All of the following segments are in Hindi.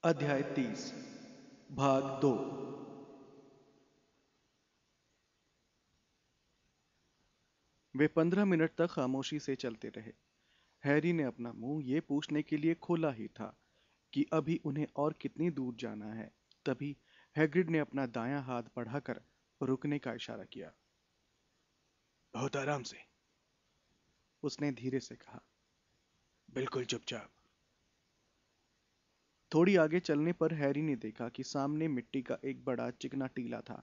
अध्याय 30 भाग 2। वे 15 मिनट तक खामोशी से चलते रहे। हैरी ने अपना मुंह ये पूछने के लिए खोला ही था कि अभी उन्हें और कितनी दूर जाना है। तभी हैग्रिड ने अपना दायां हाथ बढ़ाकर रुकने का इशारा किया। बहुत आराम से, उसने धीरे से कहा। बिल्कुल चुपचाप। थोड़ी आगे चलने पर हैरी ने देखा कि सामने मिट्टी का एक बड़ा चिकना टीला था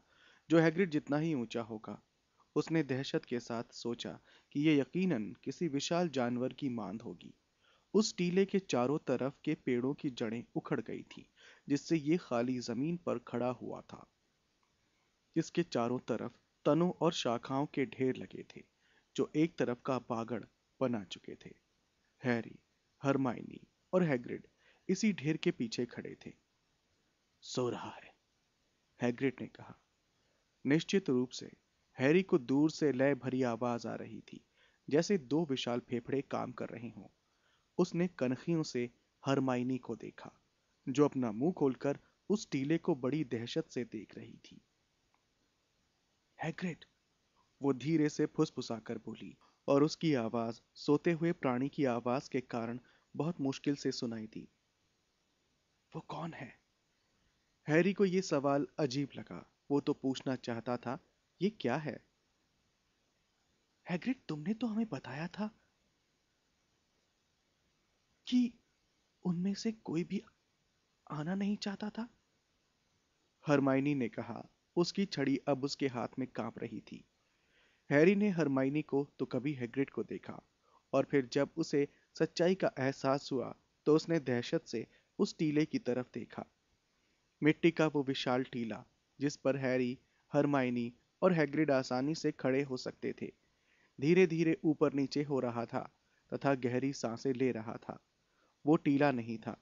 जो हैग्रिड जितना ही ऊंचा होगा। उसने दहशत के साथ सोचा कि यह यकीनन किसी विशाल जानवर की मांद होगी। उस टीले के चारों तरफ के पेड़ों की जड़ें उखड़ गई थी, जिससे ये खाली जमीन पर खड़ा हुआ था। इसके चारों तरफ तनों और शाखाओं के ढेर लगे थे जो एक तरफ का बागड़ बना चुके थे। हैरी, हरमाइनी और हैग्रिड इसी ढेर के पीछे खड़े थे। सो रहा है, हैग्रिड ने कहा। निश्चित रूप से हैरी को दूर से लय भरी आवाज आ रही थी, जैसे दो विशाल फेफड़े काम कर रहे हों। उसने कनखियों से हरमाइनी को देखा, जो अपना मुंह खोलकर उस टीले को बड़ी दहशत से देख रही थी। हैग्रिड, वो धीरे से फुसफुसाकर बोली, और उसकी आवाज सोते हुए प्राणी की आवाज के कारण बहुत मुश्किल से सुनाई दी। वो कौन है? हैरी को यह सवाल अजीब लगा। वो तो पूछना चाहता था, ये क्या है? हैग्रिड, तुमने तो हमें बताया था कि उनमें से कोई भी आना नहीं चाहता था, हरमाइनी ने कहा। उसकी छड़ी अब उसके हाथ में कांप रही थी। हैरी ने हरमाइनी को तो कभी हैग्रिड को देखा, और फिर जब उसे सच्चाई का एहसास हुआ तो उसने दहशत से उस टीले की तरफ देखा। मिट्टी का वो विशाल टीला जिस पर हैरी, हरमाइनी और हैग्रिड आसानी से खड़े हो सकते थे, धीरे धीरे ऊपर नीचे हो रहा था तथा गहरी सांसें ले रहा था। वो टीला नहीं था,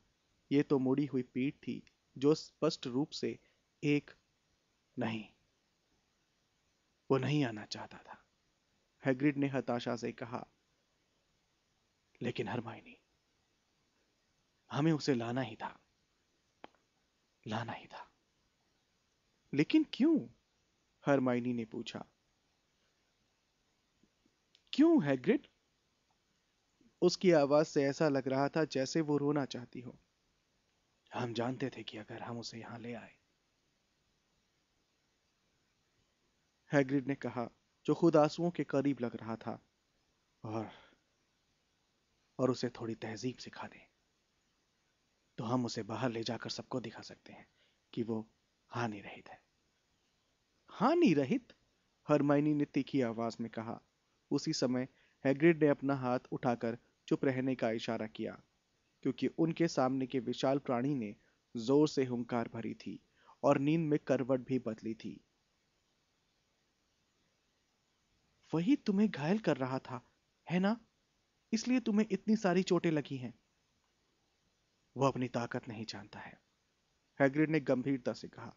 ये तो मुड़ी हुई पीठ थी जो स्पष्ट रूप से एक नहीं, वो नहीं आना चाहता था, हैग्रिड ने हताशा से कहा। लेकिन हरमाइनी, हमें उसे लाना ही था, लाना ही था। लेकिन क्यों? हरमाइनी ने पूछा। क्यों हैग्रिड? उसकी आवाज से ऐसा लग रहा था जैसे वो रोना चाहती हो। हम जानते थे कि अगर हम उसे यहां ले आए, हैग्रिड ने कहा, जो खुद आंसुओं के करीब लग रहा था, और और उसे थोड़ी तहजीब सिखा दें तो हम उसे बाहर ले जाकर सबको दिखा सकते हैं कि वो हानि रहित है। हानि रहित? हरमाइनी ने तीखी आवाज में कहा। उसी समय हैग्रिड ने अपना हाथ उठाकर चुप रहने का इशारा किया, क्योंकि उनके सामने के विशाल प्राणी ने जोर से हुंकार भरी थी और नींद में करवट भी बदली थी। वही तुम्हें घायल कर रहा था, है ना? इसलिए तुम्हें इतनी सारी चोटें लगी हैं। वो अपनी ताकत नहीं जानता है, हैग्रिड ने गंभीरता से कहा।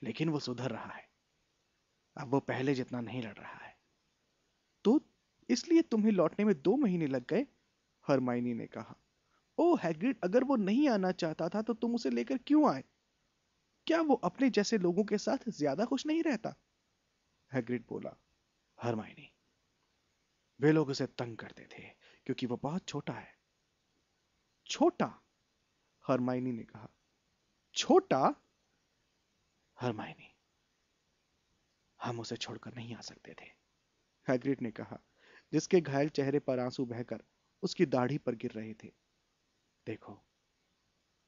लेकिन वो सुधर रहा है। अब वो पहले जितना नहीं लड़ रहा है। तो इसलिए तुम्हें लौटने में 2 महीने लग गए, हरमाइनी ने कहा। ओ हैग्रिड, अगर वो नहीं आना चाहता था तो तुम उसे लेकर क्यों आए? क्या वो अपने जैसे लोगों के साथ ज्यादा खुश नहीं रहता? हैग्रिड बोला। हरमाइनी, वे लोग उसे तंग करते थे क्योंकि वो बहुत छोटा है। छोटा? हरमाइनी ने कहा। छोटा? हरमाइनी, हम उसे छोड़कर नहीं आ सकते थे, हैग्रिड ने कहा, जिसके घायल चेहरे पर आंसू बहकर उसकी दाढ़ी पर गिर रहे थे। देखो,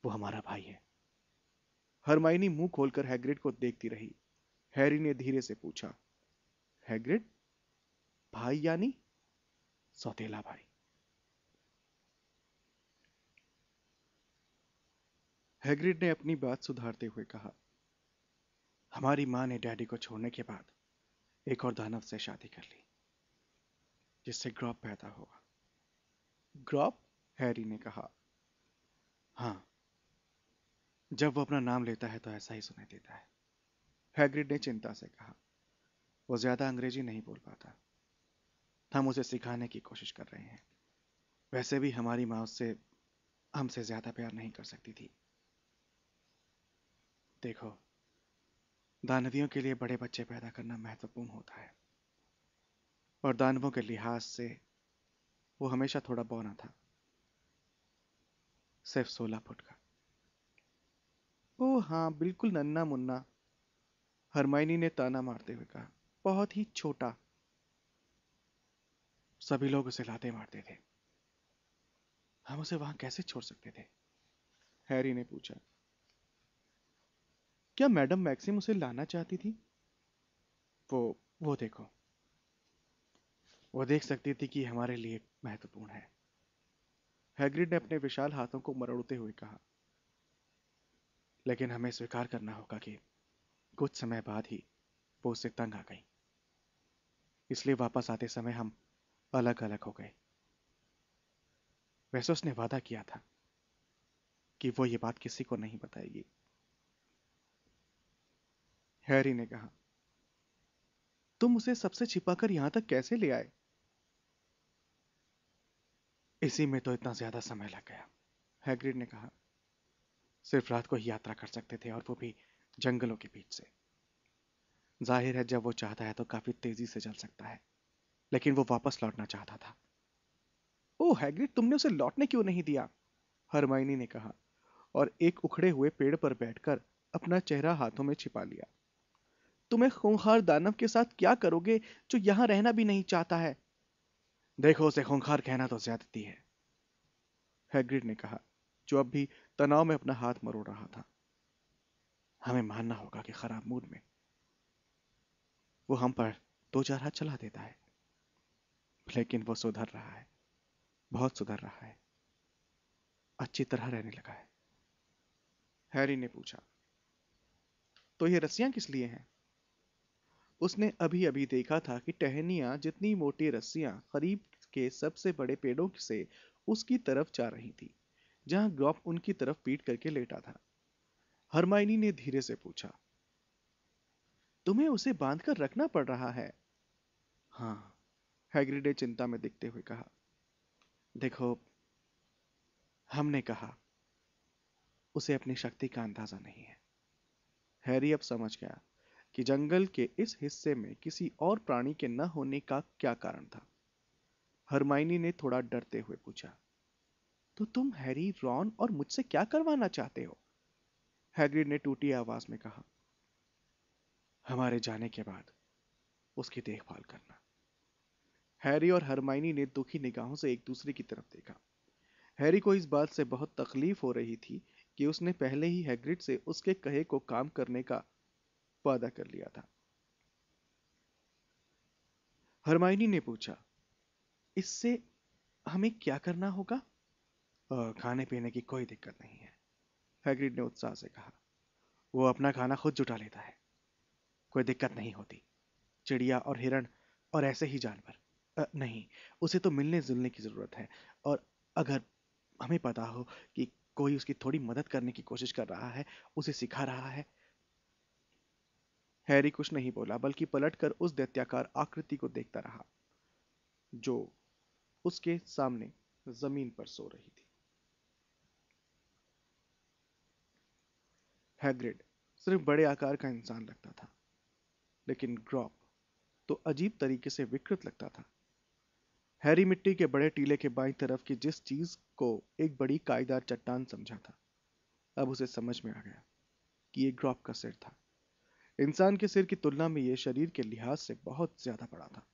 वो हमारा भाई है। हरमाइनी मुंह खोलकर हैग्रिड को देखती रही। हैरी ने धीरे से पूछा, हैग्रिड, भाई यानी? सौतेला भाई, हैग्रिड ने अपनी बात सुधारते हुए कहा। हमारी माँ ने डैडी को छोड़ने के बाद एक और दानव से शादी कर ली, जिससे ग्रॉप पैदा हुआ। ग्रॉप? हैरी ने कहा। हाँ, जब वो अपना नाम लेता है तो ऐसा ही सुनाई देता है, हैग्रिड ने चिंता से कहा। वो ज्यादा अंग्रेजी नहीं बोल पाता। हम उसे सिखाने की कोशिश कर रहे हैं। वैसे भी हमारी माँ उससे हमसे ज्यादा प्यार नहीं कर सकती थी। देखो, दानवियों के लिए बड़े बच्चे पैदा करना महत्वपूर्ण होता है, और दानवों के लिहाज से वो हमेशा थोड़ा बौना था। सिर्फ 16 फुट का। ओह हाँ, बिल्कुल नन्ना मुन्ना, हरमाइनी ने ताना मारते हुए कहा। बहुत ही छोटा। सभी लोग उसे लाते मारते थे। हम उसे वहां कैसे छोड़ सकते थे? हैरी ने पूछा। क्या मैडम मैक्सिम उसे लाना चाहती थी? वो वो देखो। वो देख सकती थी कि हमारे लिए महत्वपूर्ण है। हैग्रिड ने अपने विशाल हाथों को मरोड़ते हुए कहा। लेकिन हमें स्वीकार करना होगा कि कुछ समय बाद ही वो उससे तंग आ गई। इसलिए वापस आते समय हम अलग अलग हो गए। वैसे उसने वादा किया था कि वो ये बात किसी को नहीं बताएगी। हैरी ने कहा। तुम उसे सबसे छिपाकर यहां तक कैसे ले आए? इसी में तो इतना ज्यादा समय लग गया, हैग्रिड ने कहा। सिर्फ रात को ही यात्रा कर सकते थे, और वो भी जंगलों के बीच से। जाहिर है, जब वो चाहता है तो काफी तेजी से चल सकता है, लेकिन वो वापस लौटना चाहता था। ओह हैग्रिड, तुमने उसे लौटने क्यों नहीं दिया? हरमाइनी ने कहा, और एक उखड़े हुए पेड़ पर बैठकर अपना चेहरा हाथों में छिपा लिया। तुम एक खूंखार दानव के साथ क्या करोगे जो यहां रहना भी नहीं चाहता है? देखो, उसे खूंखार कहना तो ज्यादती है, हैग्रिड ने कहा, जो अब भी तनाव में अपना हाथ मरोड़ रहा था। हमें मानना होगा कि खराब मूड में वो हम पर दो चार हाथ चला देता है, लेकिन वो सुधर रहा है, बहुत सुधर रहा है, अच्छी तरह रहने लगा है। हैरी ने पूछा। तो ये रस्सियां किस लिए हैं? उसने अभी अभी देखा था कि टहनियां जितनी मोटी रस्सियां करीब के सबसे बड़े पेड़ों से उसकी तरफ जा रही थी, जहां ग्रॉप उनकी तरफ पीट करके लेटा था। हरमाइनी ने धीरे से पूछा। तुम्हें उसे बांधकर रखना पड़ रहा है? हाँ, हैग्रिड ने चिंता में दिखते हुए कहा। देखो, हमने कहा, उसे अपनी शक्ति का अंदाजा नहीं है। हैरी अब समझ गया कि जंगल के इस हिस्से में किसी और प्राणी के न होने का क्या कारण था। हरमाइनी ने थोड़ा डरते हुए पूछा। तो तुम हैरी, रॉन और मुझसे क्या करवाना चाहते हो? हैग्रिड ने टूटी आवाज में कहा। हमारे जाने के बाद उसकी देखभाल करना। हैरी और हरमाइनी ने दुखी निगाहों से एक दूसरे की तरफ देखा। हैरी को इस बात से बहुत तकलीफ हो रही थी कि उसने पहले ही हैग्रिड से उसके कहे को काम करने का वादा कर लिया था। हरमाइनी ने पूछा, इससे हमें क्या करना होगा? खाने पीने की कोई दिक्कत नहीं है, हैग्रिड ने उत्साह से कहा। वो अपना खाना खुद जुटा लेता है, कोई दिक्कत नहीं होती। चिड़िया और हिरण और ऐसे ही जानवर। नहीं, उसे तो मिलने जुलने की जरूरत है, और अगर हमें पता हो कि कोई उसकी थोड़ी मदद करने की कोशिश कर रहा है, उसे सिखा रहा है। हैरी कुछ नहीं बोला, बल्कि पलटकर उस दैत्याकार आकृति को देखता रहा जो उसके सामने जमीन पर सो रही थी। हैग्रिड सिर्फ बड़े आकार का इंसान लगता था, लेकिन ग्रॉप तो अजीब तरीके से विकृत लगता था। हैरी मिट्टी के बड़े टीले के बाईं तरफ की जिस चीज को एक बड़ी कायदार चट्टान समझा था, अब उसे समझ में आ गया कि ये ग्रॉप का सिर था। इंसान के सिर की तुलना में यह शरीर के लिहाज से बहुत ज्यादा बड़ा था।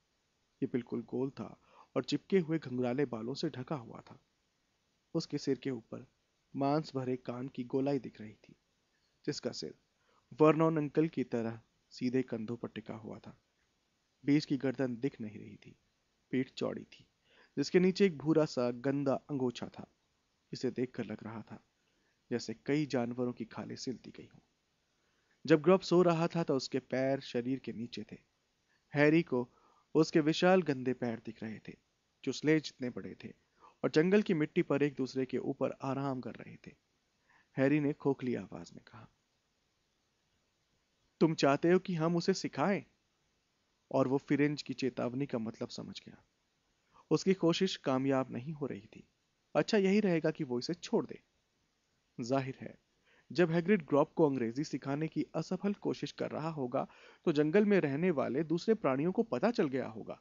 ये बिल्कुल गोल था और चिपके हुए घुंघराले बालों से ढका हुआ था। उसके सिर के ऊपर मांस भरे कान की गोलाई दिख रही थी, जिसका सिर वर्नोन अंकल की तरह सीधे कंधों पर टिका हुआ था। बीच की गर्दन दिख नहीं रही थी। पीठ चौड़ी थी, जिसके नीचे एक भूरा सा गंदा अंगोछा था, जिसे देखकर लग रहा था जैसे कई जानवरों की खालें सिलती गई हों। जब ग्रॉप सो रहा था तो उसके पैर शरीर के नीचे थे। हैरी को उसके विशाल गंदे पैर दिख रहे थे, जो स्लेज जितने बड़े थे और जंगल की मिट्टी पर एक दूसरे के ऊपर आराम कर रहे थे। हैरी ने खोखली आवाज में कहा, तुम चाहते हो कि हम उसे सिखाएं? और वो फिरेंज की चेतावनी का मतलब समझ गया। उसकी कोशिश कामयाब नहीं हो रही थी। अच्छा यही रहेगा कि वो इसे छोड़ दे। जाहिर है, जब हैग्रिड ग्रॉप को अंग्रेजी सिखाने की असफल कोशिश कर रहा होगा तो जंगल में रहने वाले दूसरे प्राणियों को पता चल गया होगा।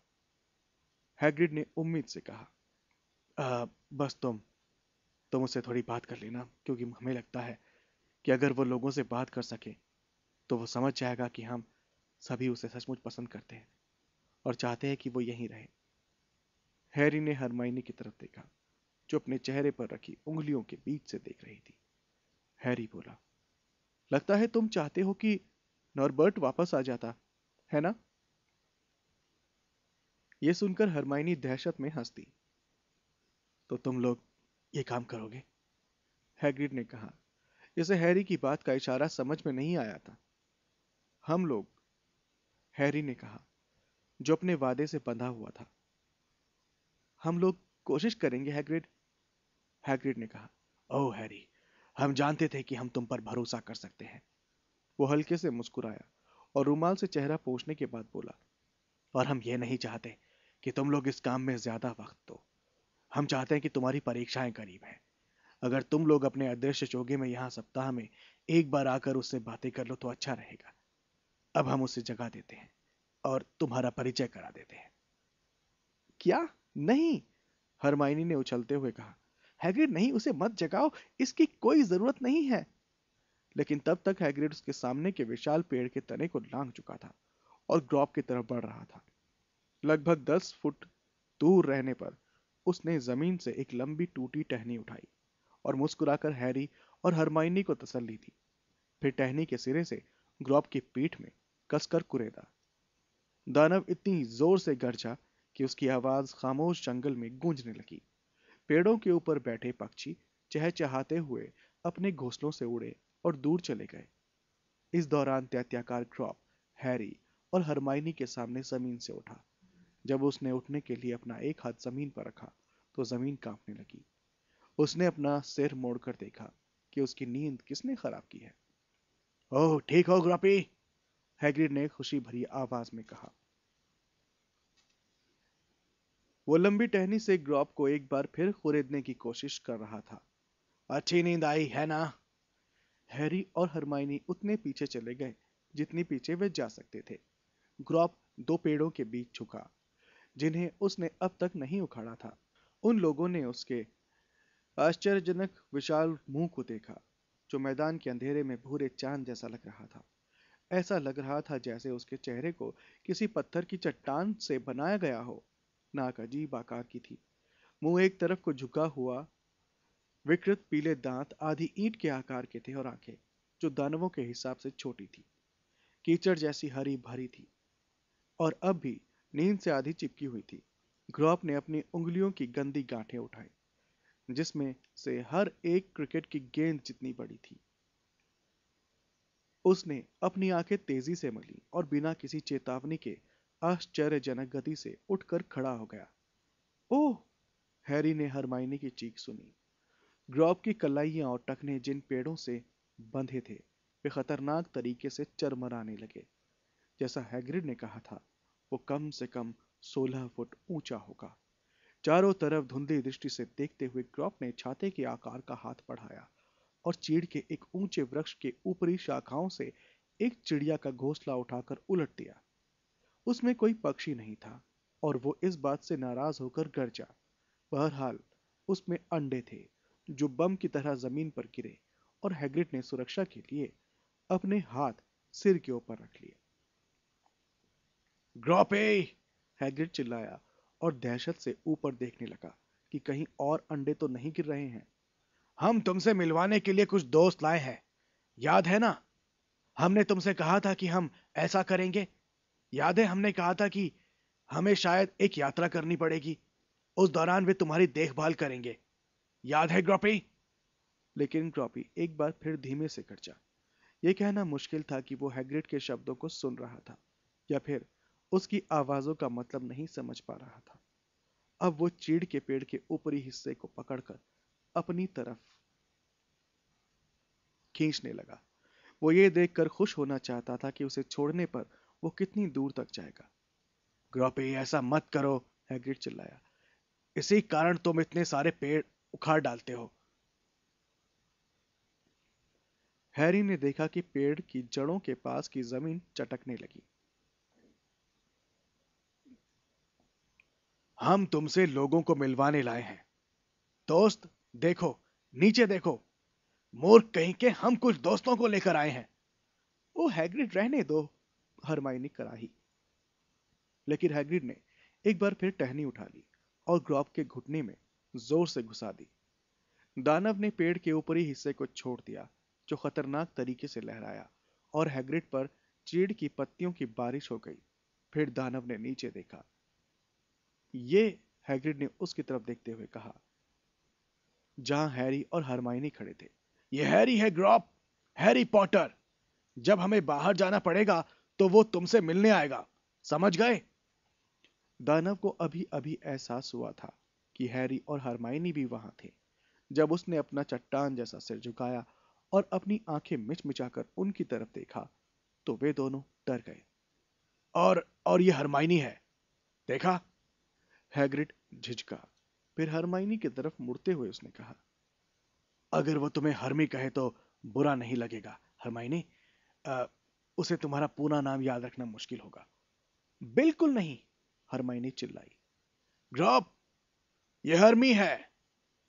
हैग्रिड ने उम्मीद से कहा, बस तुम उससे थोड़ी बात कर लेना, क्योंकि हमें लगता है कि अगर वो लोगों से बात कर सके तो वो समझ जाएगा कि हम सभी उसे सचमुच पसंद करते हैं और चाहते हैं कि वो यहीं रहे। हैरी ने हरमाइनी की तरफ देखा, जो अपने चेहरे पर रखी उंगलियों के बीच से देख रही थी। हैरी बोला, लगता है तुम चाहते हो कि नॉर्बर्ट वापस आ जाता, है ना? यह सुनकर हरमाइनी दहशत में हंस दी। तो तुम लोग ये काम करोगे? हैग्रिड ने कहा, जैसे हैरी की बात का इशारा समझ में नहीं आया था। हम लोग, हैरी ने कहा, जो अपने वादे से बंधा हुआ था। हम लोग कोशिश करेंगे हैग्रिड। हैग्रिड ने कहा, ओह हैरी, हम जानते थे कि हम तुम पर भरोसा कर सकते हैं। वो हल्के से मुस्कुराया और रुमाल से चेहरा पोंछने के बाद बोला, और हम ये नहीं चाहते कि तुम लोग इस काम में ज्यादा वक्त दो। हम चाहते हैं कि तुम्हारी परीक्षाएं करीब हैं। अगर तुम लोग अपने अदृश्य चोगे में यहाँ सप्ताह में एक बार आकर उससे बातें कर लो तो अच्छा रहेगा। अब हम उसे जगा देते हैं और तुम्हारा परिचय करा देते हैं। क्या? नहीं, हरमाइनी ने उछलते हुए कहा, हैग्रिड नहीं, उसे मत जगाओ, इसकी कोई जरूरत नहीं है। लेकिन तब तक हैग्रिड उसके सामने के विशाल पेड़ के तने को लांघ चुका था और ग्रॉप की तरफ बढ़ रहा था। लगभग 10 फुट दूर रहने पर उसने जमीन से एक लंबी टूटी टहनी उठाई और मुस्कुराकर हैरी और हरमाइनी को तसल्ली दी। फिर टहनी के सिरे से ग्रॉप की पीठ में कसकर कुरेदा। दानव इतनी जोर से गरजा कि उसकी आवाज खामोश जंगल में गूंजने लगी। पेड़ों के ऊपर बैठे पक्षी चहचहाते हुए अपने घोंसलों से उड़े और दूर चले गए। इस दौरान दैत्याकार ड्रॉप हैरी और हरमाइनी के सामने जमीन से उठा। जब उसने उठने के लिए अपना एक हाथ जमीन पर रखा तो जमीन कांपने लगी। उसने अपना सिर मोड़कर देखा कि उसकी नींद किसने खराब की है। ओह, ठीक हो ग्रॉपी, हैग्रिड ने खुशी भरी आवाज में कहा। वो लंबी टहनी से ग्रॉप को एक बार फिर खुरेदने की कोशिश कर रहा था। अच्छी नींद आई है ना? हैरी और हरमाइनी उतने पीछे चले गए जितनी पीछे वे जा सकते थे। ग्रॉप दो पेड़ों के बीच झुका, जिन्हें उसने अब तक नहीं उखाड़ा था। उन लोगों ने उसके आश्चर्यजनक विशाल मुंह को देखा, जो मैदान के अंधेरे में भूरे चांद जैसा लग रहा था। ऐसा लग रहा था जैसे उसके चेहरे को किसी पत्थर की चट्टान से बनाया गया हो। नाक अजीब आकार की थी, मुंह एक तरफ को झुका हुआ, विकृत पीले दांत आधी ईंट के आकार के थे और आंखें, जो दानवों के हिसाब से छोटी थी, कीचड़ जैसी हरी भरी थी और अब भी नींद से आधी चिपकी हुई थी। ग्रॉप ने अपनी उंगलियों की गंदी गांठें उठाई, जिसमें से हर एक क्रिकेट की गेंद जितनी बड़ी थी। उसने अपनी आंखें तेजी से मली और बिना किसी चेतावनी के आश्चर्यजनक गति से उठकर खड़ा हो गया। ओह! हैरी ने हरमाइनी की चीख सुनी। ग्रॉप की कलाइयां और टखने जिन पेड़ों से बंधे थे, वे खतरनाक तरीके से चरमराने लगे। जैसा हैग्रिड ने कहा था, वो कम से कम 16 फुट ऊंचा होगा। चारों तरफ धुंधली दृष्टि से देखते हुए ग्रॉप ने छाते के आकार का हाथ बढ़ाया और चीड़ के एक ऊंचे वृक्ष के ऊपरी शाखाओं से एक चिड़िया का घोंसला उठाकर उलट दिया। उसमें कोई पक्षी नहीं था और वो इस बात से नाराज होकर गरजा। बहरहाल उसमें अंडे थे, जो बम की तरह जमीन पर गिरे और हैग्रिड ने सुरक्षा के लिए अपने हाथ सिर के ऊपर रख लिए। ग्रॉपे! हैग्रिड चिल्लाया और दहशत से ऊपर देखने लगा कि कहीं और अंडे तो नहीं गिर रहे हैं। हम तुमसे मिलवाने के लिए कुछ दोस्त लाए हैं, याद है ना? हमने तुमसे कहा था कि हम ऐसा करेंगे। याद है हमने कहा था कि हमें शायद एक यात्रा करनी पड़ेगी, उस दौरान वे तुम्हारी देखभाल करेंगे। याद है ग्रॉपी? लेकिन ग्रॉपी एक बार फिर धीमे से गरजा। यह कहना मुश्किल था कि वो हैग्रिड के शब्दों को सुन रहा था या फिर उसकी आवाजों का मतलब नहीं समझ पा रहा था। अब वो चीड़ के पेड़ के ऊपरी हिस्से को पकड़कर अपनी तरफ खींचने लगा। वो ये देखकर खुश होना चाहता था कि उसे छोड़ने पर वो कितनी दूर तक जाएगा। ग्रॉपी, ऐसा मत करो, हैग्रिड चिल्लाया। इसी कारण तुम इतने सारे पेड़ उखाड़ डालते हो। हैरी ने देखा कि पेड़ की जड़ों के पास की जमीन चटकने लगी। हम तुमसे लोगों को मिलवाने लाए हैं। दोस्त, देखो, नीचे देखो। मूर्ख कहीं के, हम कुछ दोस्तों को लेकर आए हैं। ओ हैग्रिड, रहने दो, हरमाइनी कराही। लेकिन हैग्रिड ने एक बार फिर टहनी उठा ली और ग्रॉब के घुटने में जोर से घुसा दी। दानव ने पेड़ के ऊपरी हिस्से को छोड़ दिया, जो खतरनाक तरीके से लहराया, और हैग्रिड पर चीड़ की पत्तियों की बारिश हो गई। फिर दानव ने नीचे देखा। ये, हैग्रिड ने उसकी तरफ देखते हुए कहा, जहां हैरी और हरमाइनी खड़े थे। ये हैरी है ग्रॉब, हैरी पॉटर। जब हमें बाहर जाना पड़ेगा तो वो तुमसे मिलने आएगा, समझ गए? दानव को अभी अभी एहसास हुआ था कि हैरी और हरमाइनी भी वहां थे। जब उसने अपना चट्टान जैसा सिर झुकाया और अपनी आंखें मिचमिचाकर उनकी तरफ देखा, तो वे दोनों डर गए। और ये हरमाइनी है, देखा? हैग्रिड झिझका। फिर हरमाइनी की तरफ मुड़ते हुए उसने कहा, अगर वो तुम्हें हरमी कहे तो बुरा नहीं लगेगा हरमाइनी। अ, उसे तुम्हारा पूरा नाम याद रखना मुश्किल होगा। बिल्कुल नहीं, हरमाइनी चिल्लाई। ग्रॉब, ये हरमी है,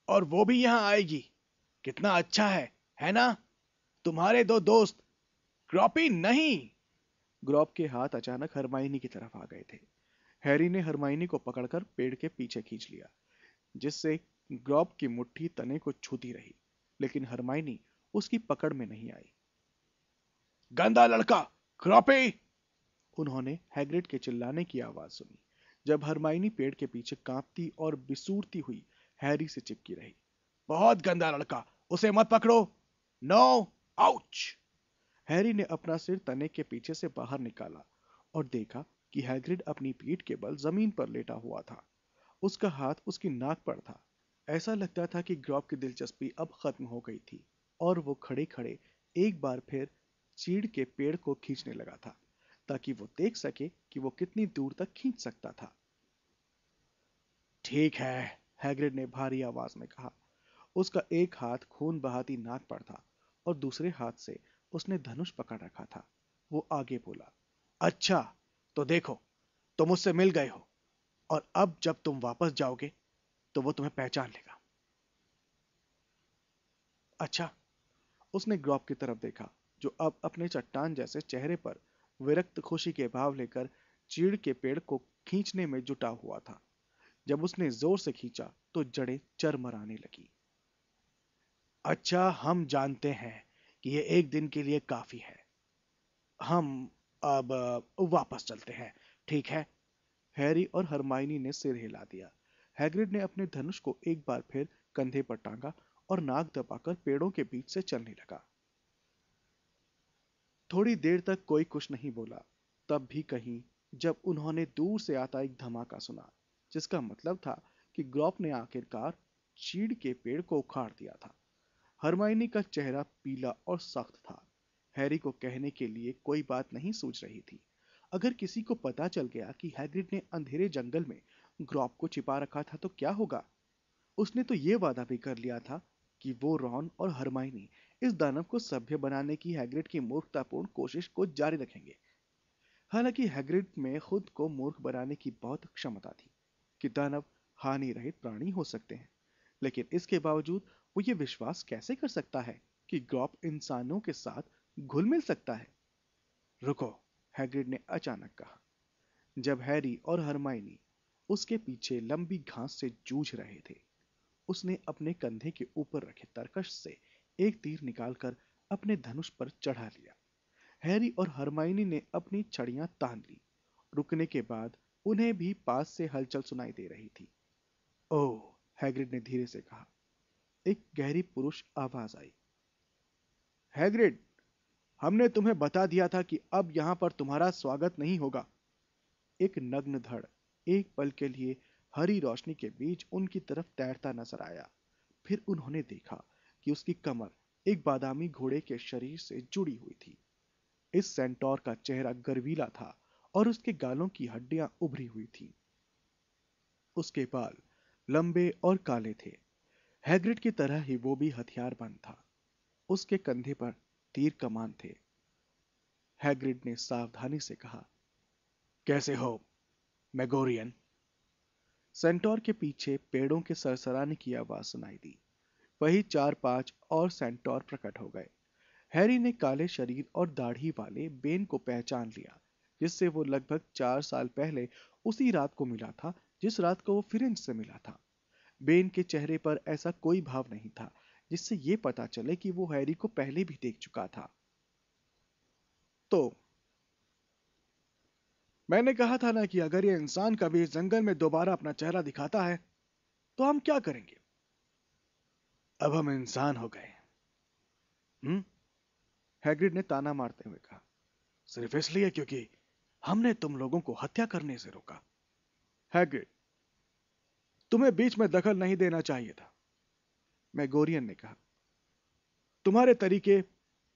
और वो भी यहां आएगी। कितना अच्छा है ना? तुम्हारे दो दोस्त। ग्रॉपी नहीं। ग्रॉब के हाथ अचानक हरमाइनी की तरफ आ गए थे। हैरी ने हरमाइनी को पकड़कर पेड़ के पीछे खींच लिया, जिससे ग्रॉब की मुट्ठी तने को छूती रही, लेकिन हरमाइनी उसकी पकड़ में नहीं आई। गंदा लड़का, ग्रॉपी! उन्होंने हैग्रिड के चिल्लाने की आवाज सुनी, जब हरमाइनी पेड़ के पीछे कांपती और बिसूरती हुई हैरी से चिपकी रही। बहुत गंदा लड़का, उसे मत पकड़ो। नो! आउच! हैरी ने अपना सिर तने के पीछे से बाहर निकाला और देखा कि हैग्रिड अपनी पीठ के बल जमीन पर लेटा हुआ था। उसका हाथ उसकी नाक पर था। ऐसा लगता था कि ग्रॉब की दिलचस्पी अब खत्म हो गई थी, और वो खड़े खड़े एक बार फिर चीड़ के पेड़ को खींचने लगा था, ताकि वो देख सके कि वो कितनी दूर तक खींच सकता था। ठीक है, हैग्रिड ने भारी आवाज में कहा। उसका एक हाथ खून बहाती नाक पर था और दूसरे हाथ से उसने धनुष पकड़ रखा था। वो आगे बोला, अच्छा, तो देखो, तुम मुझसे मिल गए हो, और अब जब तुम वापस जाओगे तो वो तुम्हें पहचान लेगा। अच्छा। उसने ग्रॉब की तरफ देखा, जो अब अपने चट्टान जैसे चेहरे पर विरक्त खुशी के भाव लेकर चीड़ के पेड़ को खींचने में जुटा हुआ था। जब उसने जोर से खींचा तो जड़ें चरमराने लगी। अच्छा, हम जानते हैं कि ये एक दिन के लिए काफी है। हम अब वापस चलते हैं, ठीक है? हैरी और हरमाइनी ने सिर हिला दिया। हैग्रिड ने अपने धनुष को एक बार फिर कंधे पर टांगा और नाक दबाकर पेड़ों के बीच से चलने लगा। थोड़ी देर तक कोई कुछ नहीं बोला। तब भी कहीं, जब उन्होंने दूर से आता एक धमाका सुना, जिसका मतलब था कि ग्रॉप ने आखिरकार चीड़ के पेड़ को उखाड़ दिया था। हरमाइनी का चेहरा पीला और सख्त था। हैरी को कहने के लिए कोई बात नहीं सूझ रही थी। अगर किसी को पता चल गया कि हैग्रिड ने अंधेरे जंगल में ग्रॉप को छिपा रखा था तो क्या होगा? उसने तो ये वादा भी कर लिया था कि वो रॉन और हरमाइनी इस दानव को सभ्य बनाने की हैग्रिड की मूर्खतापूर्ण कोशिश को जारी रखेंगे। हालांकि हैग्रिड में खुद को मूर्ख बनाने की बहुत क्षमता थी कि दानव हानि रहित प्राणी हो सकते हैं, लेकिन इसके बावजूद वो ये विश्वास कैसे कर सकता है कि ग्रॉप इंसानों के साथ घुल मिल सकता है? रुको, हैग्रिड ने अचानक कहा। जब हैरी और हरमाइनी उसके पीछे लंबी घास से जूझ रहे थे, उसने अपने कंधे के ऊपर रखे तरकश से एक तीर निकालकर अपने धनुष पर चढ़ा लिया। हैरी और हरमाइनी ने अपनी छड़ियां तान ली। रुकने के बाद उन्हें भी पास से हलचल सुनाई दे रही थी। ओह, हैग्रिड ने धीरे से कहा। एक गहरी पुरुष आवाज आई। हैग्रिड, हमने तुम्हें बता दिया था कि अब यहां पर तुम्हारा स्वागत नहीं होगा। एक नग्न धड़ एक पल के लिए हरी रोशनी के बीच उनकी तरफ तैरता नजर आया। फिर उन्होंने देखा कि उसकी कमर एक बादामी घोड़े के शरीर से जुड़ी हुई थी। इस सेंटोर का चेहरा गर्वीला था और उसके गालों की हड्डियां उभरी हुई थीं। उसके बाल लंबे और काले थे। हैग्रिड की तरह ही वो भी हथियारबंद था। उसके कंधे पर तीर कमान थे। हैग्रिड ने सावधानी से कहा, कैसे हो मैगोरियन? सेंटोर के पीछे पेड़ों के सरसराने की आवाज सुनाई दी। वही 4-5 और सेंटोर प्रकट हो गए। हैरी ने काले शरीर और दाढ़ी वाले बेन को पहचान लिया, जिससे वो लगभग 4 साल पहले उसी रात को मिला था जिस रात को वो फिरेंज से मिला था। बेन के चेहरे पर ऐसा कोई भाव नहीं था जिससे ये पता चले कि वो हैरी को पहले भी देख चुका था। तो मैंने कहा था ना कि अगर ये इंसान कभी इस जंगल में दोबारा अपना चेहरा दिखाता है तो हम क्या करेंगे? अब हम इंसान हो गए। हम्म? हैग्रिड ने ताना मारते हुए कहा। सिर्फ इसलिए क्योंकि हमने तुम लोगों को हत्या करने से रोका। हैग्रिड, तुम्हें बीच में दखल नहीं देना चाहिए था, मैगोरियन ने कहा। तुम्हारे तरीके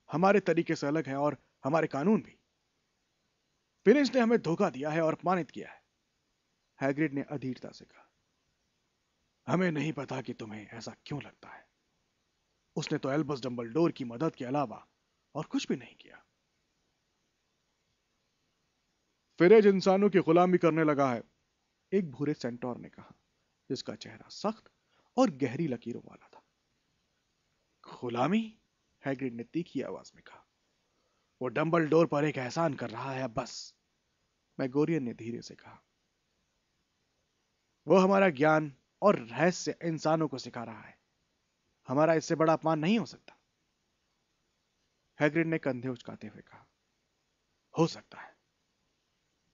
हमारे तरीके से अलग हैं और हमारे कानून भी। फिनिश ने हमें धोखा दिया है और अपमानित किया है, हैग्रिड ने अधीरता से कहा। हमें नहीं पता कि तुम्हें ऐसा क्यों लगता है। उसने तो एल्बस डंबलडोर की मदद के अलावा और कुछ भी नहीं किया। फिरेज इंसानों की गुलामी करने लगा है, एक भूरे सेंटोर ने कहा, जिसका चेहरा सख्त और गहरी लकीरों वाला था। गुलामी? हैग्रिड ने तीखी आवाज में कहा। वो डंबलडोर पर एक एहसान कर रहा है बस, मैगोरियन ने धीरे से कहा। वो हमारा ज्ञान और रहस्य इंसानों को सिखा रहा है। हमारा इससे बड़ा अपमान नहीं हो सकता, हैग्रिड ने कंधे उचकाते हुए कहा। हो सकता है,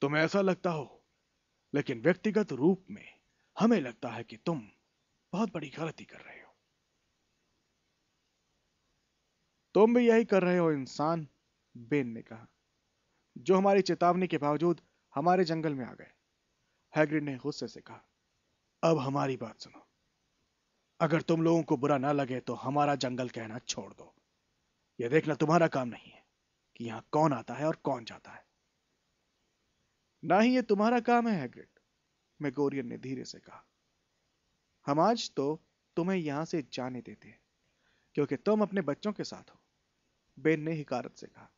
तुम्हें ऐसा लगता हो, लेकिन व्यक्तिगत रूप में हमें लगता है कि तुम बहुत बड़ी गलती कर रहे हो। तुम भी यही कर रहे हो इंसान, बेन ने कहा, जो हमारी चेतावनी के बावजूद हमारे जंगल में आ गए। हैग्रिड ने गुस्से से कहा। अब हमारी बात सुनो। अगर तुम लोगों को बुरा ना लगे तो हमारा जंगल कहना छोड़ दो। यह देखना तुम्हारा काम नहीं है कि यहां कौन आता है और कौन जाता है। ना ही ये तुम्हारा काम है हैग्रिड, मैगोरियन ने धीरे से कहा। हम आज तो तुम्हें यहां से जाने देते हैं क्योंकि तुम अपने बच्चों के साथ हो, बेन ने हिकारत से कहा।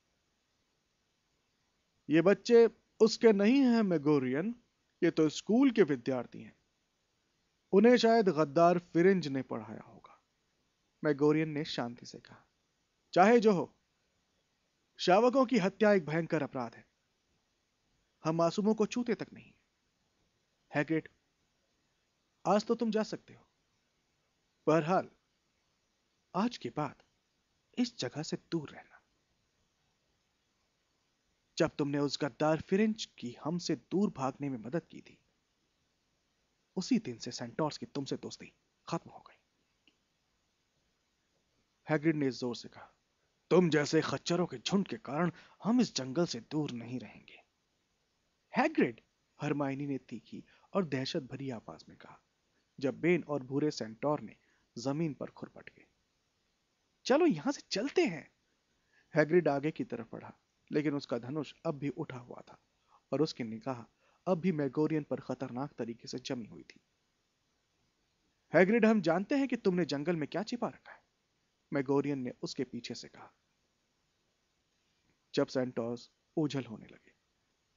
ये बच्चे उसके नहीं हैं मैगोरियन, ये तो स्कूल के विद्यार्थी हैं। उन्हें शायद गद्दार फिरिंज ने पढ़ाया होगा, मैगोरियन ने शांति से कहा। चाहे जो हो, शावकों की हत्या एक भयंकर अपराध है। हम मासूमों को छूते तक नहीं। हैग्रिड, आज तो तुम जा सकते हो। बहरहाल, आज के बाद इस जगह से दूर रहना। जब तुमने उस गद्दार फिरिंज की हमसे दूर भागने में मदद की थी, उसी दिन से सेंटोर्स की तुमसे दोस्ती खत्म हो गई, हैग्रिड ने जोर से कहा। तुम जैसे खच्चरों के झुंड के कारण हम इस जंगल से दूर नहीं रहेंगे। हैग्रिड, हरमाइनी ने तीखी और दहशत भरी आवाज में कहा, जब बेन और भूरे सेंटोर ने जमीन पर खुरपट गए। चलो यहां से चलते हैं। हैग्रिड आगे की तरफ बढ़ा, लेकिन उसका धनुष अब भी उठा हुआ था और उसकी निगाह अब भी मैगोरियन पर खतरनाक तरीके से जमी हुई थी। हैग्रिड, हम जानते हैं कि तुमने जंगल में क्या छिपा रखा है, मैगोरियन ने उसके पीछे से कहा। जब सेंटोर्स ओझल होने लगे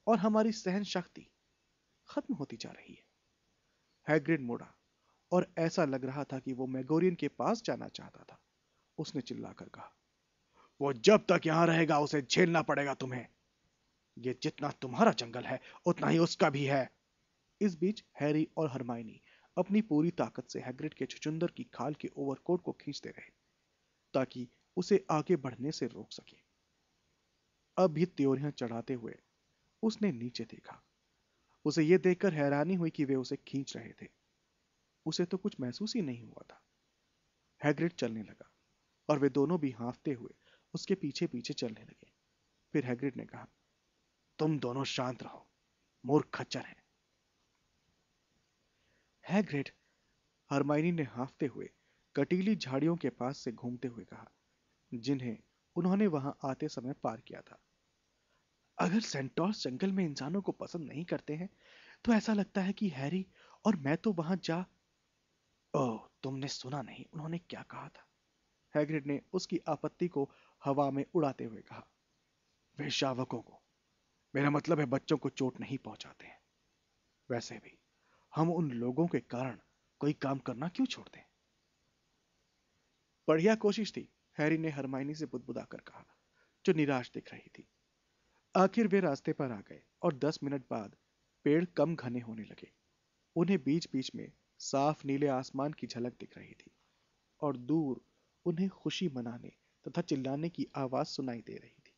और हमारी सहन शक्ति खत्म होती जा रही है, हैग्रिड मुड़ा और ऐसा लग रहा था कि वो मैगोरियन के पास जाना चाहता था। उसने चिल्लाकर कहा, वो जब तक यहां रहेगा उसे झेलना पड़ेगा तुम्हें। ये जितना तुम्हारा जंगल है उतना ही उसका भी है। इस बीच हैरी और हरमाइनी अपनी पूरी ताकत से हैग्रिड के छुचुंदर की खाल के ओवरकोट को खींचते रहे ताकि उसे आगे बढ़ने से रोक सके। अब भी त्योरियां चढ़ाते हुए उसने नीचे देखा। उसे यह देखकर हैरानी हुई कि वे उसे खींच रहे थे। उसे तो कुछ महसूस ही नहीं हुआ था। हैग्रिड चलने लगा और वे दोनों भी हांफते हुए उसके पीछे पीछे चलने लगे। फिर हैग्रिड ने कहा, तुम दोनों शांत रहो, मूर्ख खच्चर हैं। हैग्रिड, हरमाइनी ने हांफते हुए कटीली झाड़ियों के पास से घूमते हुए कहा, जिन्हें उन्होंने वहां आते समय पार किया था। अगर सेंटोर्स जंगल में इंसानों को पसंद नहीं करते हैं तो ऐसा लगता है कि हैरी और मैं तो वहां जा। ओह, तुमने सुना नहीं उन्होंने क्या कहा था, हैग्रिड ने उसकी आपत्ति को हवा में उड़ाते हुए कहा। वे शावकों को, मेरा मतलब है बच्चों को चोट नहीं पहुंचाते हैं। वैसे भी हम उन लोगों के कारण कोई काम करना क्यों छोड़ते हैं? बढ़िया कोशिश थी, हैरी ने हरमाइनी से बुदबुदाकर कहा, जो निराश दिख रही थी। आखिर वे रास्ते पर आ गए और 10 मिनट बाद पेड़ कम घने होने लगे। उन्हें बीच बीच में साफ नीले आसमान की झलक दिख रही थी और दूर उन्हें खुशी मनाने तथा चिल्लाने की आवाज सुनाई दे रही थी।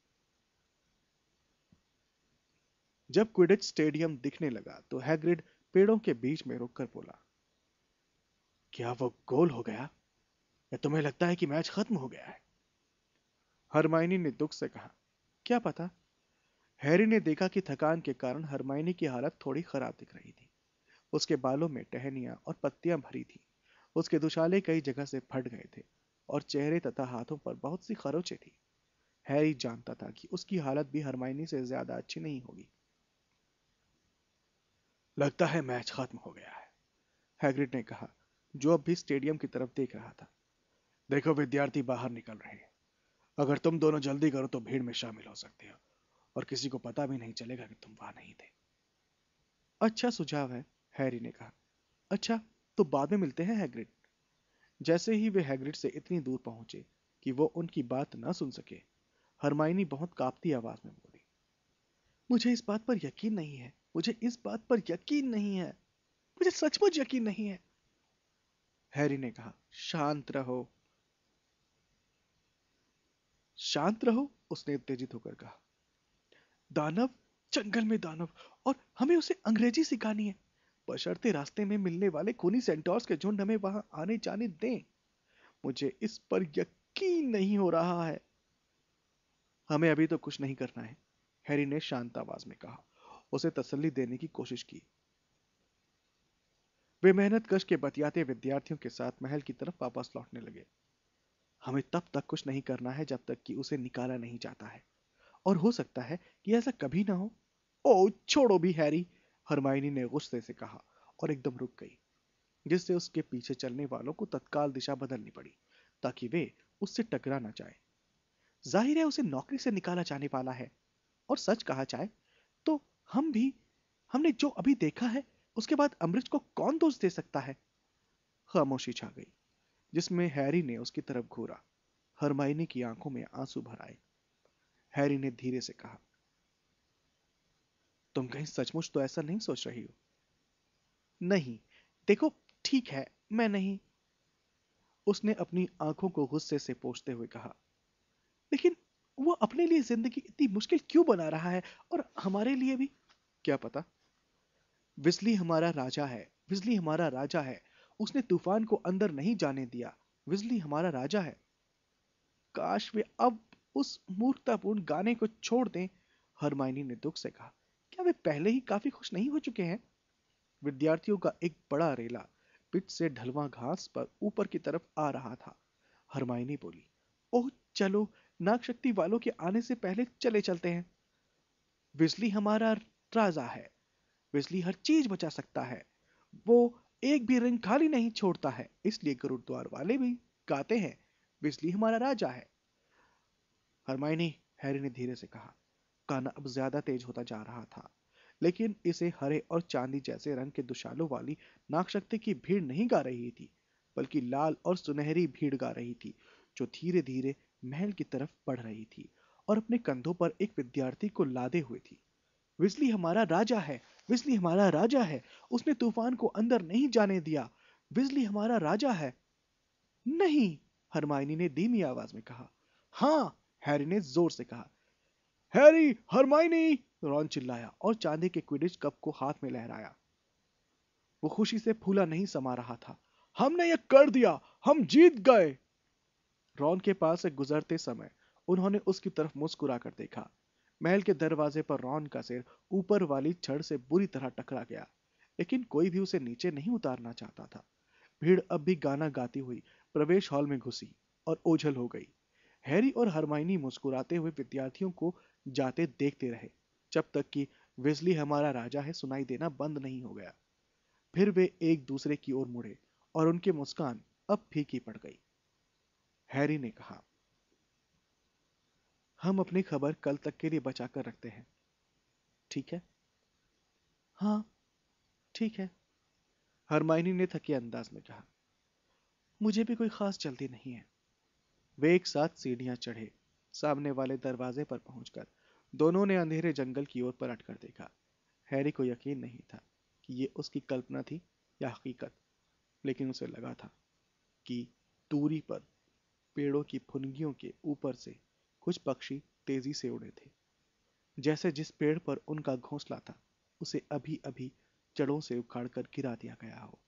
जब क्विडिच स्टेडियम दिखने लगा तो हैग्रिड पेड़ों के बीच में रुककर बोला, क्या वो गोल हो गया, या तुम्हें लगता है कि मैच खत्म हो गया है? हरमाइनी ने दुख से कहा, क्या पता। हैरी ने देखा कि थकान के कारण हरमाइनी की हालत थोड़ी खराब दिख रही थी। उसके बालों में टहनियां और पत्तियां भरी थी। उसके दुशाले कई जगह से फट गए थे और चेहरे तथा हाथों पर बहुत सी खरोंचें थी। हैरी जानता था कि उसकी हालत भी हरमाइनी से ज्यादा अच्छी नहीं होगी। लगता है मैच खत्म हो गया है, हैग्रिड ने कहा, जो अब भी स्टेडियम की तरफ देख रहा था। देखो, विद्यार्थी बाहर निकल रहे हैं। अगर तुम दोनों जल्दी करो तो भीड़ में शामिल हो सकते हो और किसी को पता भी नहीं चलेगा कि तुम वहां नहीं थे। अच्छा सुझाव है, हैरी ने कहा। अच्छा, तो बाद में मिलते हैं, हैग्रिड। जैसे ही वे हैग्रिड से इतनी दूर पहुंचे कि वो उनकी बात न सुन सके, हरमाइनी बहुत कांपती आवाज में बोली, मुझे इस बात पर यकीन नहीं है, मुझे इस बात पर यकीन नहीं है, मुझे सचमुच यकीन नहीं है। हैरी ने कहा, शांत रहो, शांत रहो, उसने उत्तेजित होकर कहा। दानव, जंगल में दानव, और हमें उसे अंग्रेजी सिखानी है, बशर्ते रास्ते में मिलने वाले खूनी सेंटोर्स के झुंड हमें वहां आने जाने दें। मुझे इस पर यकीन नहीं हो रहा है। हमें अभी तो कुछ नहीं करना है, हैरी ने शांत आवाज में कहा, उसे तसल्ली देने की कोशिश की। वे मेहनत कश के बतियाते विद्यार्थियों के साथ महल की तरफ वापस लौटने लगे। हमें तब तक कुछ नहीं करना है जब तक कि उसे निकाला नहीं जाता है, और हो सकता है कि ऐसा कभी ना हो। ओ छोड़ो भी हैरी, हरमाइनी ने गुस्से से कहा और एकदम रुक गई, जिससे उसके पीछे चलने वालों को तत्काल दिशा बदलनी पड़ी ताकि वे उससे टकरा ना जाए। जाहिर है उसे नौकरी से निकाला जाने वाला है, और सच कहा जाए तो हम भी, हमने जो अभी देखा है उसके बाद अमृत को कौन दोष दे सकता है? खामोशी छा गई, जिसमें हैरी ने उसकी तरफ घूरा। हरमाइनी की आंखों में आंसू भर आए। हैरी ने धीरे से कहा, तुम कहीं सचमुच तो ऐसा नहीं सोच रही हो? नहीं, देखो, ठीक है, मैं नहीं, उसने अपनी आंखों को गुस्से से पोंछते हुए कहा। लेकिन वो अपने लिए जिंदगी इतनी मुश्किल क्यों बना रहा है, और हमारे लिए भी? क्या पता। विजली हमारा राजा है, विजली हमारा राजा है। उसने तूफान को अंदर नहीं जाने दिया। विजली हमारा राजा है। काश वे अब उस मूर्खतापूर्ण गाने को छोड़ दें, हरमाइनी ने दुख से कहा। क्या वे पहले ही काफी खुश नहीं हो चुके हैं? विद्यार्थियों का एक बड़ा रेला पिच से ढलवां घास पर ऊपर की तरफ आ रहा था। हरमाइनी बोली, ओह चलो, नाग शक्ति वालों के आने से पहले चले चलते हैं। बिजली हमारा राजा है, बिजली हर चीज बचा सकता है। वो एक भी रिंग खाली नहीं छोड़ता है, इसलिए गुरुद्वार वाले भी गाते हैं, बिजली हमारा राजा है। हरमाइनी, हैरी ने धीरे से कहा। गाना अब ज्यादा तेज होता जा रहा था, लेकिन इसे हरे और चांदी जैसे रंग के दुशालों वाली नागशक्ति की भीड़ नहीं गा रही थी, बल्कि लाल और सुनहरी भीड़ गा रही थी, जो धीरे धीरे महल की तरफ बढ़ रही थी और अपने कंधों पर एक विद्यार्थी को लादे हुए थी। विजली हमारा राजा है, विजली हमारा राजा है, उसने तूफान को अंदर नहीं जाने दिया, विजली हमारा राजा है। नहीं, हरमाइनी ने धीमी आवाज में कहा। हाँ, हैरी ने जोर से कहा। हैरी, हरमाइनी, रॉन चिल्लाया और चांदी के क्विडिच कप को हाथ में लहराया। वो खुशी से फूला नहीं समा रहा था। हमने ये कर दिया, हम जीत गए। रॉन के पास से गुजरते समय उन्होंने उसकी तरफ मुस्कुरा कर देखा। महल के दरवाजे पर रॉन का सिर ऊपर वाली छड़ से बुरी तरह टकरा गया, लेकिन कोई भी उसे नीचे नहीं उतारना चाहता था। भीड़ अब भी गाना गाती हुई प्रवेश हॉल में घुसी और ओझल हो गई। हैरी और हरमाइनी मुस्कुराते हुए विद्यार्थियों को जाते देखते रहे, जब तक कि विजली हमारा राजा है सुनाई देना बंद नहीं हो गया। फिर वे एक दूसरे की ओर मुड़े और उनकी मुस्कान अब फीकी पड़ गई। हैरी ने कहा, हम अपनी खबर कल तक के लिए बचा कर रखते हैं, ठीक है? हाँ, ठीक है, हरमाइनी ने थके अंदाज में कहा। मुझे भी कोई खास जल्दी नहीं है। वे एक साथ सीढ़ियां चढ़े। सामने वाले दरवाजे पर पहुंचकर दोनों ने अंधेरे जंगल की ओर पलट कर देखा। हैरी को यकीन नहीं था कि ये उसकी कल्पना थी या हकीकत, लेकिन उसे लगा था कि दूरी पर पेड़ों की फुनगियों के ऊपर से कुछ पक्षी तेजी से उड़े थे, जैसे जिस पेड़ पर उनका घोंसला था उसे अभी अभी जड़ों से उखाड़कर गिरा दिया गया हो।